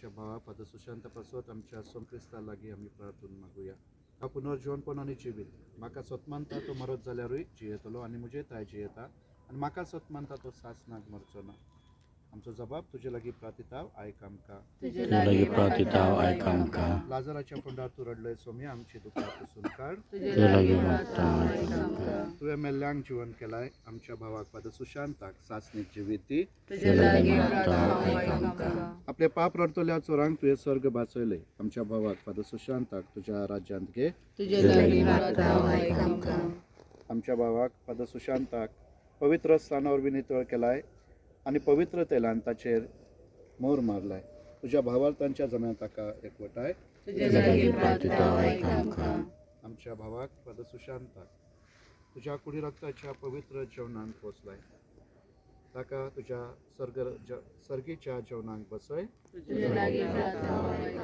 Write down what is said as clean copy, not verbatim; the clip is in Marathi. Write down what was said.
आमच्या भावा पद सुशांत पासत आमच्या सोमक्रिस्ता लागीं आमी प्रार्थना मागुया. हांव पुनर्जीवनपण आनी जिवीत म्हाका सतमानता तो मरत जाल्यारूय जियेतलो आनी म्हजे ताय जियेता आनी म्हाका सतमानता तो सासनाक मरचो ना. आमचो जबाब तुजे लागीं प्रार्थिताव आयक आमकां. तुजे लागीं प्रार्थिताव आयक आमकां. लाजराच्या फोंडार तूं रडलय सोमी आमची दुकां पुसून काड. तुजे लागीं प्रार्थना आयक आमकां. तुवें मेल्ल्यांक जिवन केलाय आमच्या भावाक पद सुशांताक सासणीक जिवीती. तुजे लागीं प्रार्थना आयक आमकां. आपले पाप रडतल्या चोरांक तुवें स्वर्ग बाचयले आमच्या भावाक पद सुशांताक तुज्या राज्यांत घे. तुजे लागीं प्रार्थना आयक आमकां. आमच्या भावाक पद सुशांताक पवित्र स्थानावर बी नितळ केलाय आनी पवित्र तेलान ताचेर मोर मारलाय. तुज्या भावाल तांच्या जम्या ताका एकवटाय. तुजे लागीं प्रार्थिताव आयक आमकां. आमच्या भावाक पद सुशांताक तुज्या कुडी रक्ताच्या पवित्र जेवणांत पोसलाय. ताका तुज्या सर्गीच्या जेवणांक बसय. तुजे लागीं प्रार्थना आयक